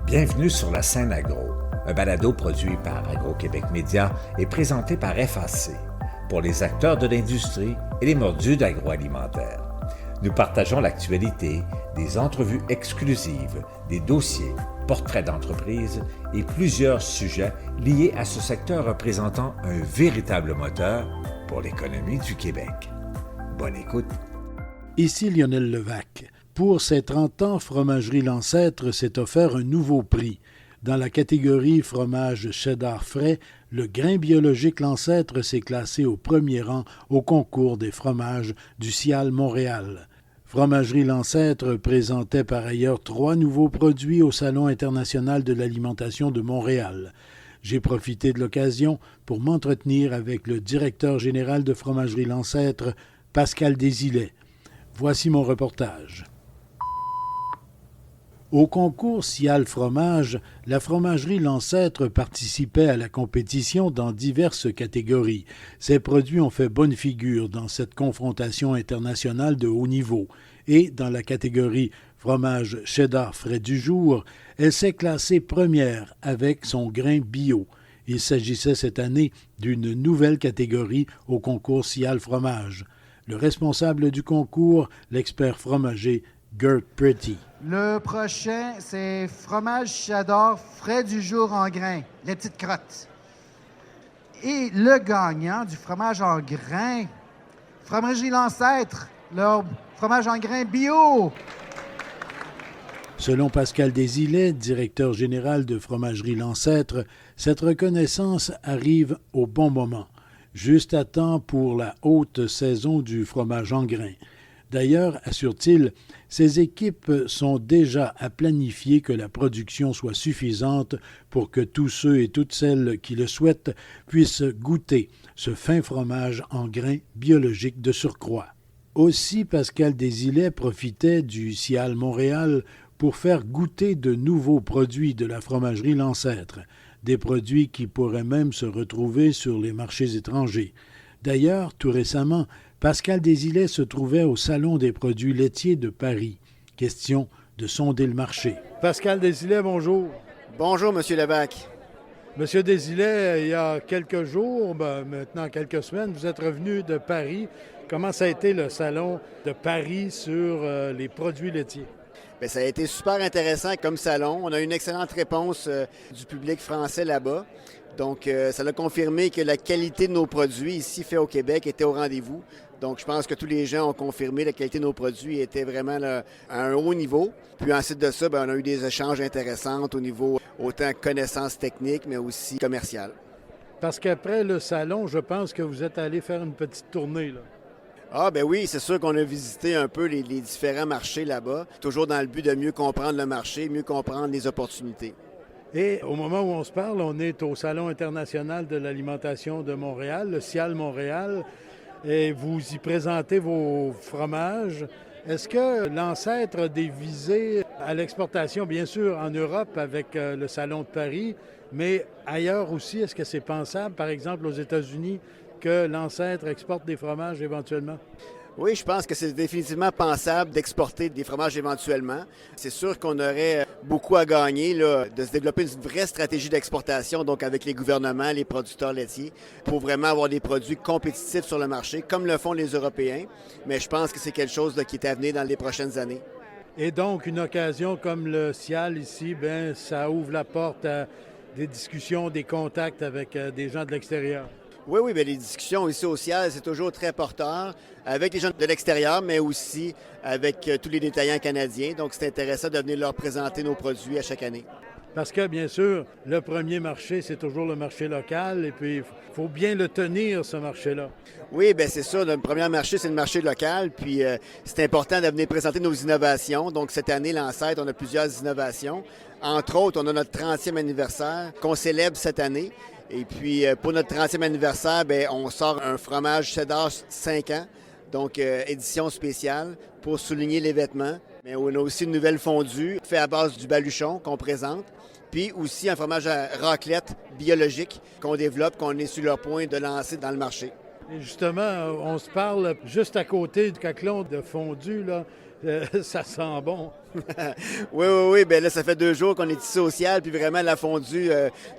Bienvenue sur la scène agro, un balado produit par Agro-Québec Média et présenté par FAC, pour les acteurs de l'industrie et les mordus d'agroalimentaire. Nous partageons l'actualité, des entrevues exclusives, des dossiers, portraits d'entreprises et plusieurs sujets liés à ce secteur représentant un véritable moteur pour l'économie du Québec. Bonne écoute. Ici Lionel Levac. Pour ses 30 ans, Fromagerie L'Ancêtre s'est offert un nouveau prix. Dans la catégorie fromage cheddar frais, le grain biologique L'Ancêtre s'est classé au premier rang au concours des fromages du CIAL Montréal. Fromagerie L'Ancêtre présentait par ailleurs 3 nouveaux produits au Salon international de l'alimentation de Montréal. J'ai profité de l'occasion pour m'entretenir avec le directeur général de Fromagerie L'Ancêtre, Pascal Desilets. Voici mon reportage. Au concours CIAL Fromage, la fromagerie L'Ancêtre participait à la compétition dans diverses catégories. Ses produits ont fait bonne figure dans cette confrontation internationale de haut niveau. Et dans la catégorie fromage cheddar frais du jour, elle s'est classée première avec son grain bio. Il s'agissait cette année d'une nouvelle catégorie au concours CIAL Fromage. Le responsable du concours, l'expert fromager Gert Pretty. Le prochain, c'est fromage cheddar frais du jour en grains, les petites crottes. Et le gagnant du fromage en grains, Fromagerie L'Ancêtre, leur fromage en grains bio. Selon Pascal Desilets, directeur général de Fromagerie L'Ancêtre, cette reconnaissance arrive au bon moment, juste à temps pour la haute saison du fromage en grains. D'ailleurs, assure-t-il, ces équipes sont déjà à planifier que la production soit suffisante pour que tous ceux et toutes celles qui le souhaitent puissent goûter ce fin fromage en grains biologiques de surcroît. Aussi, Pascal Desilets profitait du CIAL Montréal pour faire goûter de nouveaux produits de la fromagerie L'Ancêtre, des produits qui pourraient même se retrouver sur les marchés étrangers. D'ailleurs, tout récemment, Pascal Desilets se trouvait au Salon des produits laitiers de Paris. Question de sonder le marché. Pascal Desilets, bonjour. Bonjour, M. Levac. Monsieur Desilets, il y a quelques jours, maintenant quelques semaines, vous êtes revenu de Paris. Comment ça a été le Salon de Paris sur les produits laitiers? Bien, ça a été super intéressant comme salon. On a eu une excellente réponse du public français là-bas. Donc, ça a confirmé que la qualité de nos produits ici, faits au Québec, était au rendez-vous. Donc, je pense que tous les gens ont confirmé que la qualité de nos produits était vraiment là, à un haut niveau. Puis ensuite de ça, on a eu des échanges intéressants au niveau autant connaissances techniques, mais aussi commerciales. Parce qu'après le salon, je pense que vous êtes allé faire une petite tournée, là. Ah ben oui, c'est sûr qu'on a visité un peu les différents marchés là-bas, toujours dans le but de mieux comprendre le marché, mieux comprendre les opportunités. Et au moment où on se parle, on est au Salon international de l'alimentation de Montréal, le CIAL Montréal, et vous y présentez vos fromages. Est-ce que l'Ancêtre a des visées à l'exportation, bien sûr, en Europe avec le Salon de Paris, mais ailleurs aussi, est-ce que c'est pensable, par exemple aux États-Unis, que l'Ancêtre exporte des fromages éventuellement? Oui, je pense que c'est définitivement pensable d'exporter des fromages éventuellement. C'est sûr qu'on aurait beaucoup à gagner là, de se développer une vraie stratégie d'exportation, donc avec les gouvernements, les producteurs laitiers, pour vraiment avoir des produits compétitifs sur le marché, comme le font les Européens. Mais je pense que c'est quelque chose là, qui est à venir dans les prochaines années. Et donc, une occasion comme le CIAL ici, ça ouvre la porte à des discussions, des contacts avec des gens de l'extérieur. Oui, bien, les discussions ici au CIAL, c'est toujours très porteur, avec les gens de l'extérieur, mais aussi avec tous les détaillants canadiens. Donc, c'est intéressant de venir leur présenter nos produits à chaque année. Parce que, bien sûr, le premier marché, c'est toujours le marché local, et puis il faut bien le tenir, ce marché-là. Oui, bien, c'est ça. Le premier marché, c'est le marché local, puis c'est important de venir présenter nos innovations. Donc, cette année, l'Ancêtre, on a plusieurs innovations. Entre autres, on a notre 30e anniversaire qu'on célèbre cette année. Et puis, pour notre 30e anniversaire, on sort un fromage cheddar 5 ans, donc édition spéciale pour souligner les vêtements. Mais on a aussi une nouvelle fondue fait à base du baluchon qu'on présente. Puis aussi un fromage à raclette biologique qu'on développe, qu'on est sur le point de lancer dans le marché. Et justement, on se parle juste à côté du caclon de fondu, là. Ça sent bon. Oui. Bien là, ça fait 2 jours qu'on est ici au Ciel, puis vraiment la fondue,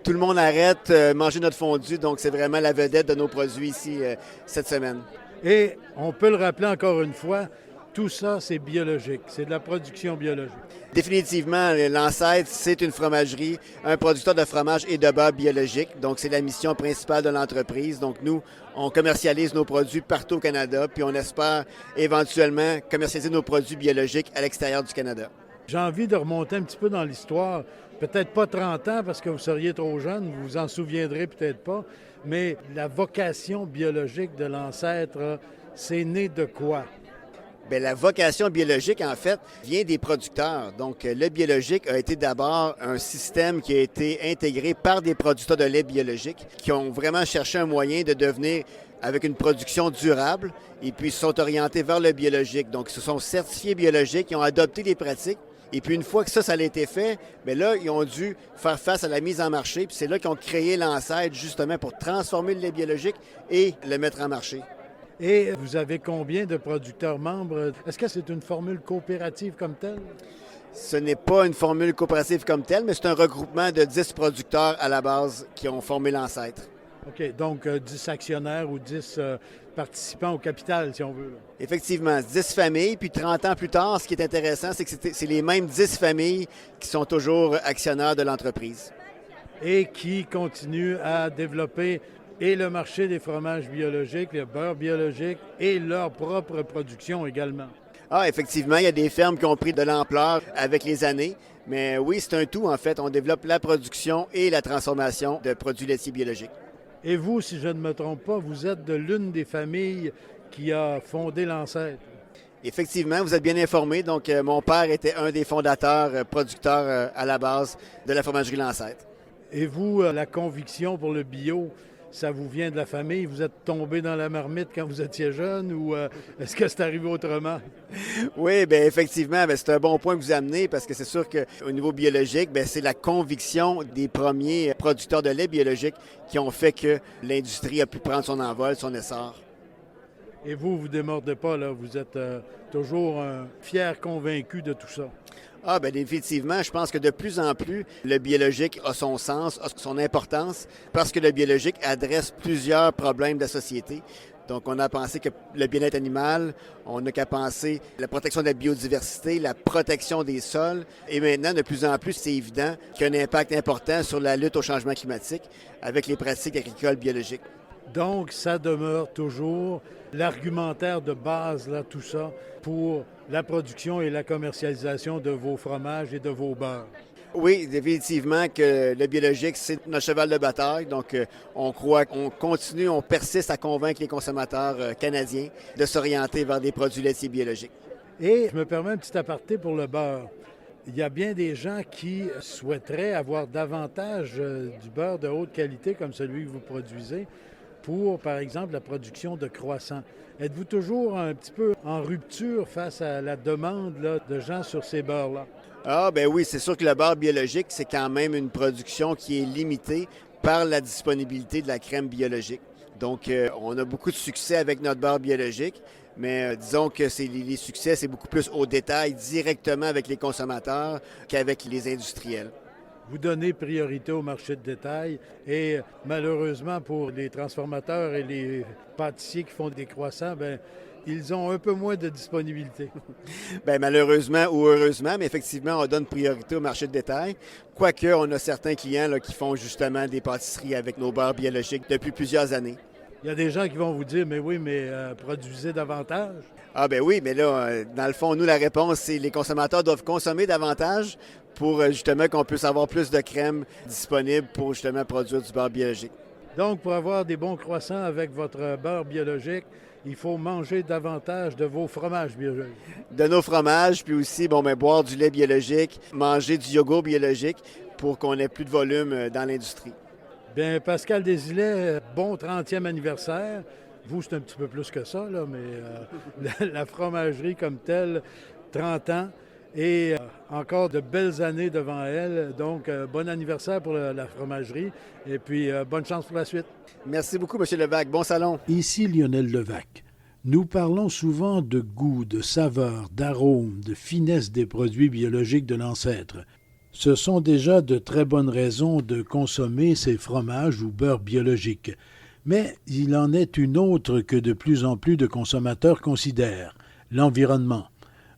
tout le monde arrête manger notre fondue. Donc, c'est vraiment la vedette de nos produits ici cette semaine. Et on peut le rappeler encore une fois, tout ça, c'est biologique. C'est de la production biologique. Définitivement, l'ancêtre, c'est une fromagerie, un producteur de fromage et de beurre biologique. Donc, c'est la mission principale de l'entreprise. Donc, nous, on commercialise nos produits partout au Canada, puis on espère éventuellement commercialiser nos produits biologiques à l'extérieur du Canada. J'ai envie de remonter un petit peu dans l'histoire. Peut-être pas 30 ans parce que vous seriez trop jeune, vous vous en souviendrez peut-être pas, mais la vocation biologique de l'ancêtre, c'est né de quoi? Bien, la vocation biologique, en fait, vient des producteurs. Donc, le biologique a été d'abord un système qui a été intégré par des producteurs de lait biologique qui ont vraiment cherché un moyen de devenir avec une production durable et puis se sont orientés vers le biologique. Donc, ils se sont certifiés biologiques, ils ont adopté les pratiques. Et puis, une fois que ça a été fait, bien là, ils ont dû faire face à la mise en marché. Puis c'est là qu'ils ont créé l'ancêtre, justement, pour transformer le lait biologique et le mettre en marché. Et vous avez combien de producteurs membres? Est-ce que c'est une formule coopérative comme telle? Ce n'est pas une formule coopérative comme telle, mais c'est un regroupement de 10 producteurs à la base qui ont formé l'ancêtre. OK, donc 10 actionnaires ou 10 participants au capital, si on veut. Là. Effectivement, 10 familles, puis 30 ans plus tard, ce qui est intéressant, c'est que c'est les mêmes 10 familles qui sont toujours actionnaires de l'entreprise. Et qui continuent à développer et le marché des fromages biologiques, le beurre biologique et leur propre production également. Ah, effectivement, il y a des fermes qui ont pris de l'ampleur avec les années. Mais oui, c'est un tout, en fait. On développe la production et la transformation de produits laitiers biologiques. Et vous, si je ne me trompe pas, vous êtes de l'une des familles qui a fondé l'ancêtre. Effectivement, vous êtes bien informé. Donc, mon père était un des fondateurs, producteurs à la base de la fromagerie L'Ancêtre. Et vous, la conviction pour le bio, ça vous vient de la famille? Vous êtes tombé dans la marmite quand vous étiez jeune ou est-ce que c'est arrivé autrement? Oui, bien effectivement, c'est un bon point que vous amenez parce que c'est sûr qu'au niveau biologique, c'est la conviction des premiers producteurs de lait biologique qui ont fait que l'industrie a pu prendre son envol, son essor. Et vous ne démordez pas, là. Vous êtes toujours un fier convaincu de tout ça. Ah, bien définitivement, je pense que de plus en plus, le biologique a son sens, a son importance, parce que le biologique adresse plusieurs problèmes de la société. Donc, on a pensé que le bien-être animal, on n'a qu'à penser la protection de la biodiversité, la protection des sols. Et maintenant, de plus en plus, c'est évident qu'il y a un impact important sur la lutte au changement climatique avec les pratiques agricoles biologiques. Donc, ça demeure toujours l'argumentaire de base, là, tout ça, pour la production et la commercialisation de vos fromages et de vos beurres. Oui, définitivement que le biologique, c'est notre cheval de bataille. Donc, on croit qu'on continue, on persiste à convaincre les consommateurs canadiens de s'orienter vers des produits laitiers biologiques. Et je me permets un petit aparté pour le beurre. Il y a bien des gens qui souhaiteraient avoir davantage du beurre de haute qualité comme celui que vous produisez pour, par exemple, la production de croissants. Êtes-vous toujours un petit peu en rupture face à la demande là, de gens sur ces beurres-là? Ah, ben oui, c'est sûr que le beurre biologique, c'est quand même une production qui est limitée par la disponibilité de la crème biologique. Donc, on a beaucoup de succès avec notre beurre biologique, mais disons que les succès, c'est beaucoup plus au détail, directement avec les consommateurs qu'avec les industriels. Vous donnez priorité au marché de détail et malheureusement pour les transformateurs et les pâtissiers qui font des croissants, bien, ils ont un peu moins de disponibilité. Bien, malheureusement ou heureusement, mais effectivement, on donne priorité au marché de détail. Quoique, on a certains clients là, qui font justement des pâtisseries avec nos beurres biologiques depuis plusieurs années. Il y a des gens qui vont vous dire, mais oui, mais produisez davantage. Ah ben oui, mais là, dans le fond, nous, la réponse, c'est les consommateurs doivent consommer davantage pour justement qu'on puisse avoir plus de crème disponible pour justement produire du beurre biologique. Donc, pour avoir des bons croissants avec votre beurre biologique, il faut manger davantage de vos fromages biologiques. De nos fromages, puis aussi boire du lait biologique, manger du yogourt biologique pour qu'on ait plus de volume dans l'industrie. Bien, Pascal Desilets, bon 30e anniversaire. Vous, c'est un petit peu plus que ça, là, mais la fromagerie comme telle, 30 ans. Et encore de belles années devant elle. Donc, bon anniversaire pour la fromagerie et puis bonne chance pour la suite. Merci beaucoup, M. Levac. Bon salon. Ici Lionel Levac. Nous parlons souvent de goût, de saveur, d'arôme, de finesse des produits biologiques de l'ancêtre. Ce sont déjà de très bonnes raisons de consommer ces fromages ou beurres biologiques. Mais il en est une autre que de plus en plus de consommateurs considèrent, l'environnement.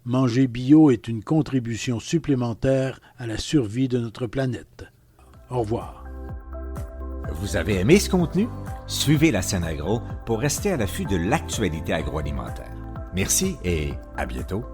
Manger bio est une contribution supplémentaire à la survie de notre planète. Au revoir. Vous avez aimé ce contenu? Suivez la scène agro pour rester à l'affût de l'actualité agroalimentaire. Merci et à bientôt.